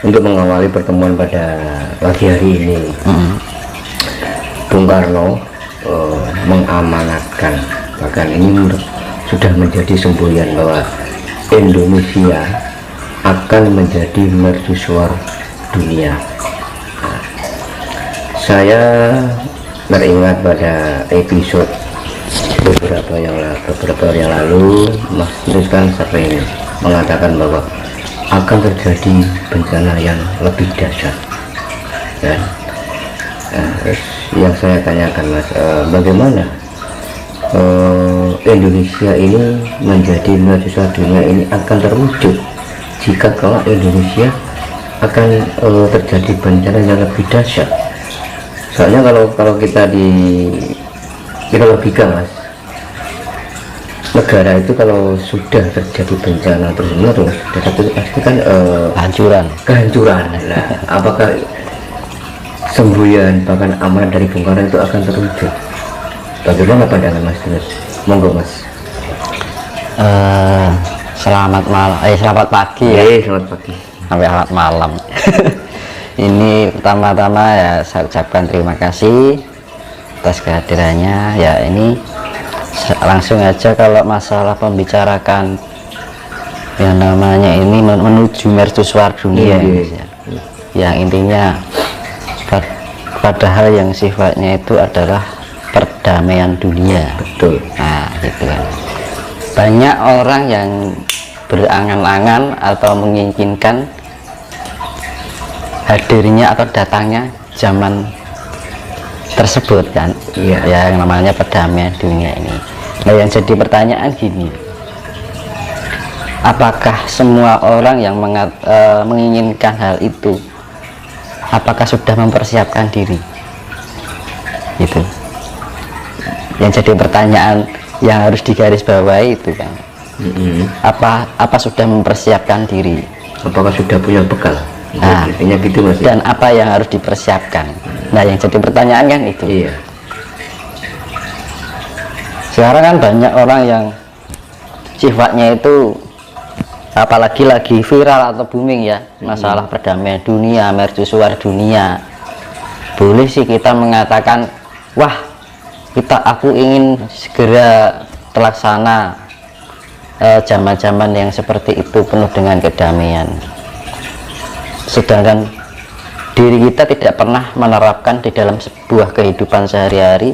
untuk mengawali pertemuan pada pagi hari ini, Bung Karno mengamanatkan, bahkan ini sudah menjadi semboyan bahwa Indonesia akan menjadi mercusuar dunia. Nah, saya teringat pada episode beberapa hari yang lalu, Mas Nus kan sering mengatakan bahwa akan terjadi bencana yang lebih dahsyat. Dan terus yang saya tanyakan, Mas, bagaimana Indonesia ini menjadi mercusuar dunia ini akan terwujud jika kalau Indonesia akan terjadi bencana yang lebih dahsyat? Soalnya kalau kita logika, Mas, negara itu kalau sudah terjadi bencana terus menerus pasti kan kehancuran. Nah, apakah semboyan bahkan amanat dari Bung Karno itu akan terwujud? Bagaimana pandangan Mas Tunus? Monggo, Mas. Selamat pagi ya. Selamat pagi sampai selamat malam. Ini pertama-tama ya saya ucapkan terima kasih atas kehadirannya. Ya, ini langsung aja kalau masalah pembicarakan yang namanya ini menuju mercusuar dunia, ya. Yang intinya pada hal yang sifatnya itu adalah perdamaian dunia. Betul. Nah, gitu kan. Banyak orang yang berangan-angan atau menginginkan hadirnya atau datangnya zaman tersebut kan, yang namanya perdamaian dunia ini. Nah, yang jadi pertanyaan gini, apakah semua orang yang menginginkan hal itu, apakah sudah mempersiapkan diri? Gitu. Yang jadi pertanyaan yang harus digarisbawahi itu kan, apa sudah mempersiapkan diri? Apakah sudah punya bekal? Nah, gitu, Mas. Dan apa yang harus dipersiapkan? Nah, yang jadi pertanyaan kan itu. Iya. Sekarang kan banyak orang yang sifatnya itu, apalagi lagi viral atau booming ya, masalah perdamaian dunia, mercusuar dunia. Boleh sih kita mengatakan, wah, aku ingin segera terlaksana zaman-zaman yang seperti itu penuh dengan kedamaian. Sedangkan diri kita tidak pernah menerapkan di dalam sebuah kehidupan sehari-hari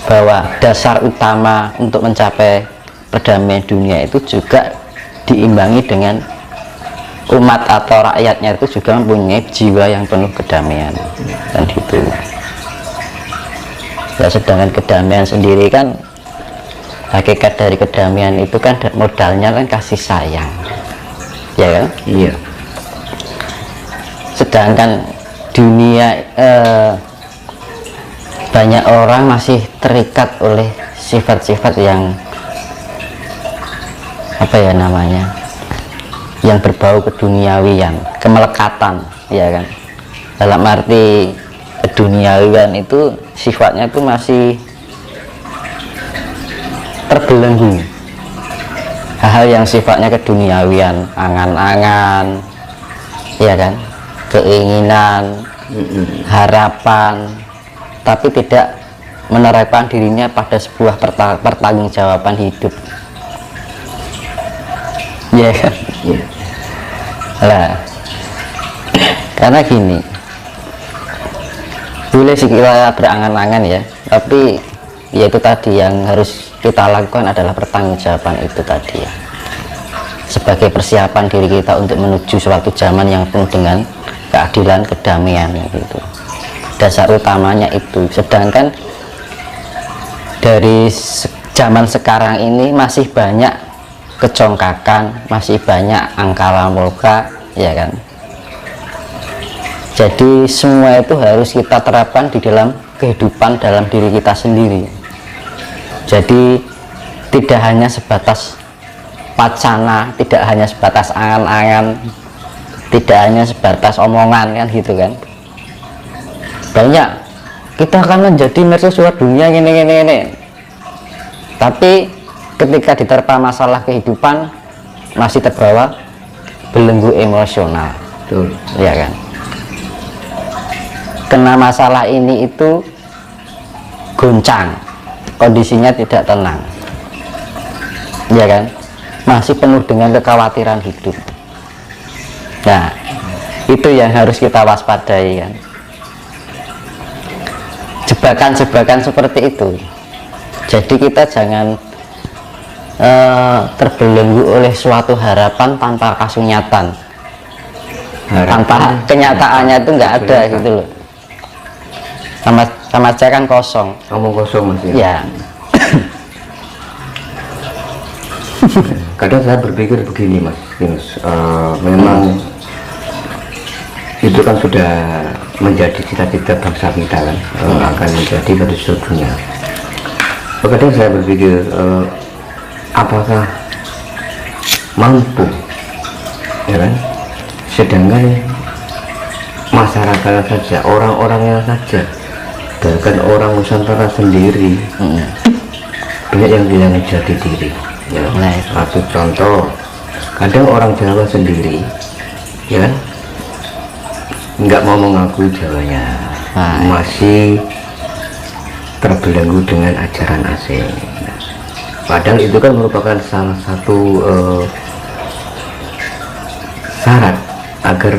bahwa dasar utama untuk mencapai perdamaian dunia itu juga diimbangi dengan umat atau rakyatnya itu juga mempunyai jiwa yang penuh kedamaian dan gitu. Ya, sedangkan kedamaian sendiri kan, hakikat dari kedamaian itu kan modalnya kan kasih sayang, ya kan? Iya. Sedangkan dunia banyak orang masih terikat oleh sifat-sifat yang apa ya namanya, yang berbau keduniawian, kemelekatan, ya kan? Dalam arti keduniawian itu sifatnya itu masih terbelenggu. Hal-hal yang sifatnya keduniawian, angan-angan, ya kan, keinginan, harapan, tapi tidak menerapkan dirinya pada sebuah pertanggungjawaban hidup, ya kan? Lah, karena gini, boleh sih kita berangan-angan ya, tapi ya itu tadi yang harus kita lakukan adalah pertanggungjawaban itu tadi ya, sebagai persiapan diri kita untuk menuju suatu zaman yang penuh dengan keadilan, kedamaian gitu. Dasar utamanya itu. Sedangkan dari zaman sekarang ini masih banyak kecongkakan, masih banyak angkara murka, ya kan? Jadi semua itu harus kita terapkan di dalam kehidupan dalam diri kita sendiri. Jadi tidak hanya sebatas wacana, tidak hanya sebatas angan-angan, tidak hanya sebatas omongan kan gitu kan. Banyak kita akan menjadi mercusuar dunia ini. Tapi ketika diterpa masalah kehidupan masih terbawa belenggu emosional. Betul. Ya kan, kena masalah ini itu goncang, kondisinya tidak tenang, ya kan, masih penuh dengan kekhawatiran hidup. Nah, itu yang harus kita waspadai kan, jebakan-jebakan seperti itu. Jadi kita jangan terbelenggu oleh suatu harapan tanpa kasunyatan, tanpa kenyataannya itu nggak ada gitu loh. Sama saya kan kosong, ngomong kosong Mas ya. Kadang saya berpikir begini Mas Yunus, memang itu kan sudah menjadi cita-cita bangsa kita kan, akan menjadi pada suatu dunia. Kadang saya berpikir, apakah mampu, ya kan? Sedangkan masyarakatnya saja, orang-orangnya saja, bahkan orang Nusantara sendiri banyak yang bilang jati diri. Ya, satu contoh, kadang orang Jawa sendiri, ya kan, nggak mau mengakui Jawanya, masih terbelenggu dengan ajaran asing. Padahal itu kan merupakan salah satu syarat agar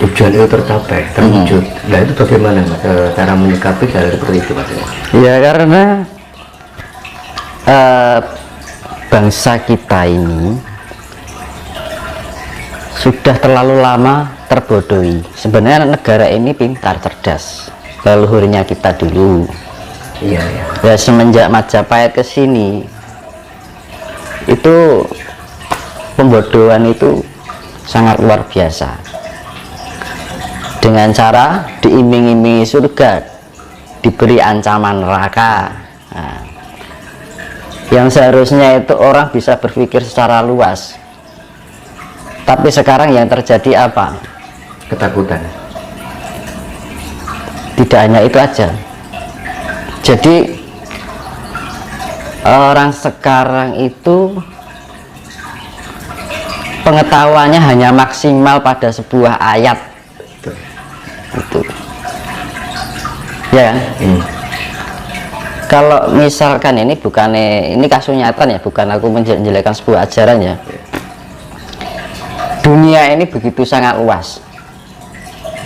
tujuan itu tercapai, terwujud. Nah itu bagaimana Mas, cara menyikapi hal seperti itu Mas? Ya karena bangsa kita ini sudah terlalu lama terbodohi. Sebenarnya negara ini pintar, cerdas, leluhurnya kita dulu. Iya, iya. Ya semenjak Majapahit ke sini itu pembodohan itu sangat luar biasa. Dengan cara diiming-imingi surga, diberi ancaman neraka. Nah, yang seharusnya itu orang bisa berpikir secara luas, tapi sekarang yang terjadi apa? Ketakutan. Tidak hanya itu aja. Jadi orang sekarang itu pengetahuannya hanya maksimal pada sebuah ayat. Itu ya kan? Kalau misalkan ini kasunyatan ya, bukan aku menjelekkan sebuah ajaran ya. Dunia ini begitu sangat luas,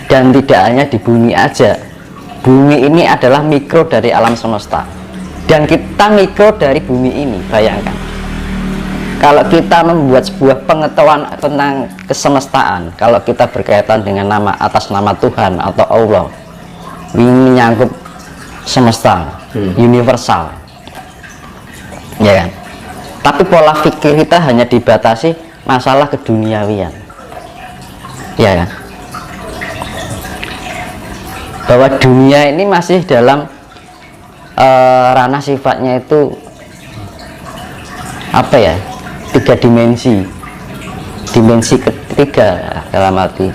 dan tidak hanya di bumi aja. Bumi ini adalah mikro dari alam semesta, dan kita mikro dari bumi ini. Bayangkan kalau kita membuat sebuah pengetahuan tentang kesemestaan, kalau kita berkaitan dengan nama atas nama Tuhan atau Allah, ini menyangkut semesta, universal, ya kan? Tapi pola pikir kita hanya dibatasi masalah keduniawian, ya kan? Bahwa dunia ini masih dalam ranah sifatnya itu apa ya, 3 dimensi, dimensi ketiga dalam arti,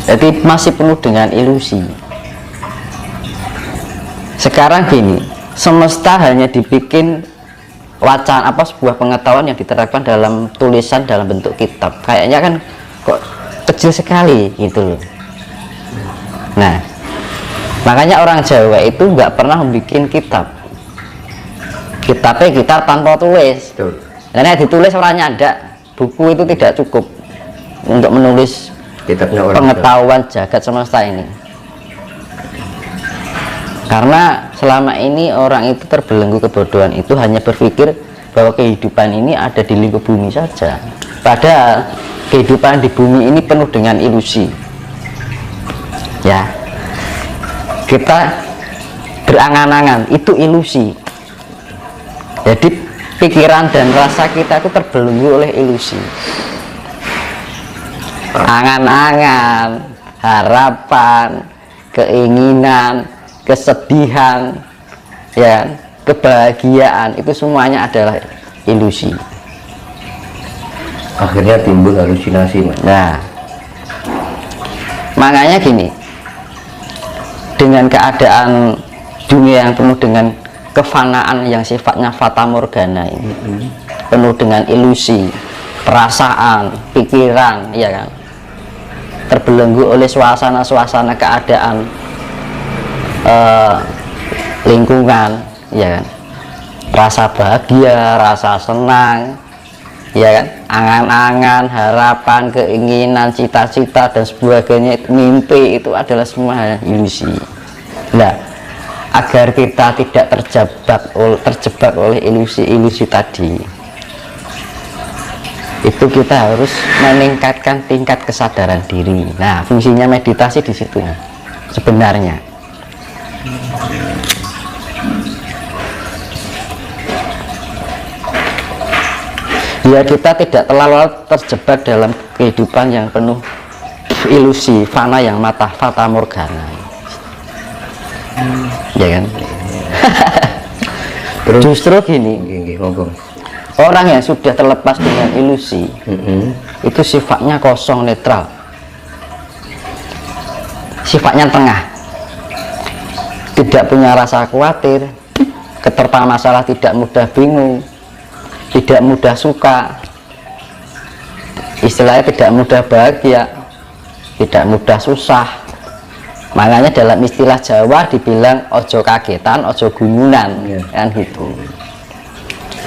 jadi masih penuh dengan ilusi. Sekarang gini, semesta hanya dibikin wacana, sebuah pengetahuan yang diterapkan dalam tulisan dalam bentuk kitab, kayaknya kan kok kecil sekali gitu loh. Nah, makanya orang Jawa itu nggak pernah membuat kitab. Kitab tanpa tulis. Karena ditulis orangnya ada, buku itu tidak cukup untuk menulis kitabnya pengetahuan jagat semesta ini. Karena selama ini orang itu terbelenggu kebodohan itu, hanya berpikir bahwa kehidupan ini ada di lingkup bumi saja. Padahal kehidupan di bumi ini penuh dengan ilusi. Ya, kita berangan-angan itu ilusi. Jadi pikiran dan rasa kita itu terbelenggu oleh ilusi, angan-angan, harapan, keinginan, kesedihan, ya, kebahagiaan, itu semuanya adalah ilusi. Akhirnya timbul halusinasi Mas. Nah, makanya gini, dengan keadaan dunia yang penuh dengan kefanaan yang sifatnya fata morgana ini, penuh dengan ilusi, perasaan, pikiran, ya kan, terbelenggu oleh suasana-suasana keadaan lingkungan, ya kan, rasa bahagia, rasa senang, ya kan, angan-angan, harapan, keinginan, cita-cita dan sebagainya, mimpi, itu adalah semua ilusi. Nah, agar kita tidak terjebak oleh ilusi-ilusi tadi, itu kita harus meningkatkan tingkat kesadaran diri. Nah, fungsinya meditasi di situ sebenarnya. Ya, kita tidak terlalu terjebak dalam kehidupan yang penuh ilusi, fana yang fata morgana, ya kan? Terus justru gini, orang yang sudah terlepas dengan ilusi, itu sifatnya kosong, netral, sifatnya tengah, tidak punya rasa khawatir, keterpa masalah tidak mudah bingung, tidak mudah suka, istilahnya tidak mudah bahagia, tidak mudah susah. Makanya dalam istilah Jawa dibilang ojo kagetan, ojo gumunan, kan gitu.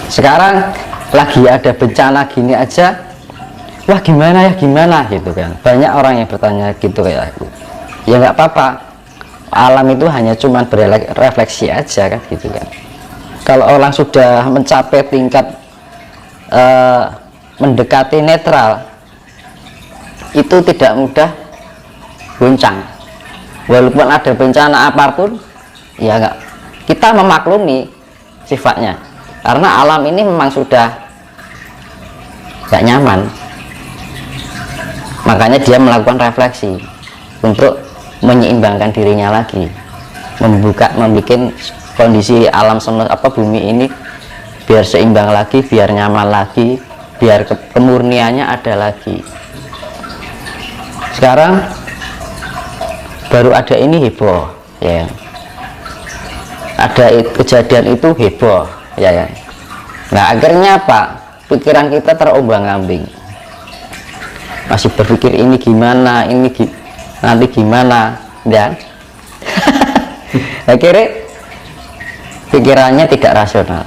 Sekarang lagi ada bencana gini aja, wah gimana ya, gimana gitu kan. Banyak orang yang bertanya gitu kayak aku. Ya nggak apa-apa, alam itu hanya cuma berefleksi aja kan gitu kan. Kalau orang sudah mencapai tingkat mendekati netral, itu tidak mudah goncang. Walaupun ada bencana apapun, ya enggak, kita memaklumi sifatnya, karena alam ini memang sudah gak nyaman. Makanya dia melakukan refleksi untuk menyeimbangkan dirinya lagi, membuat kondisi alam semesta bumi ini biar seimbang lagi, biar nyaman lagi, biar kemurniannya ada lagi. Sekarang baru ada ini heboh, ya, ada kejadian itu heboh, ya kan. Nah, akhirnya apa? Pikiran kita terombang-ambing, masih berpikir ini gimana, nanti gimana, dan akhirnya pikirannya tidak rasional,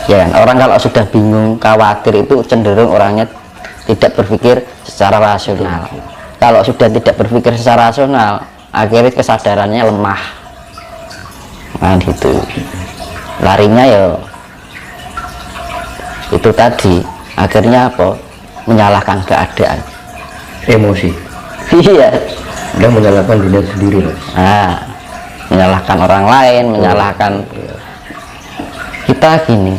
ya kan. Orang kalau sudah bingung, khawatir, itu cenderung orangnya tidak berpikir secara rasional. Kalau sudah tidak berpikir secara rasional, akhirnya kesadarannya lemah, nah gitu. Larinya ya itu tadi, akhirnya apa? Menyalahkan keadaan, emosi. Iya, udah menyalahkan diri sendiri, Mas. Nah, menyalahkan orang lain, menyalahkan kita gini.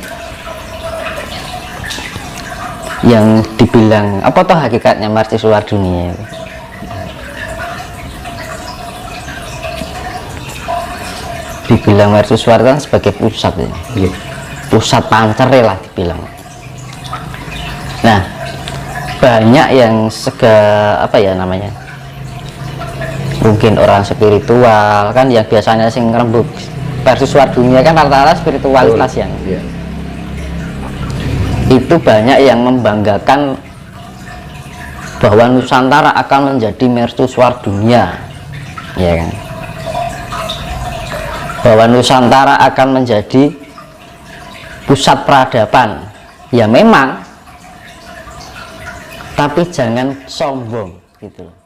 Yang dibilang apa toh hakikatnya mercusuar dunia? Dibilang mercusuar kan sebagai pusat, ya. Pusat pancer lah dibilang. Nah, banyak yang mungkin orang spiritual kan, yang biasanya sing ngerembug mercusuar dunia kan rata-rata spiritualitas yang itu banyak yang membanggakan bahwa Nusantara akan menjadi mercusuar dunia, ya kan, bahwa Nusantara akan menjadi pusat peradaban. Ya memang, tapi jangan sombong gitu loh.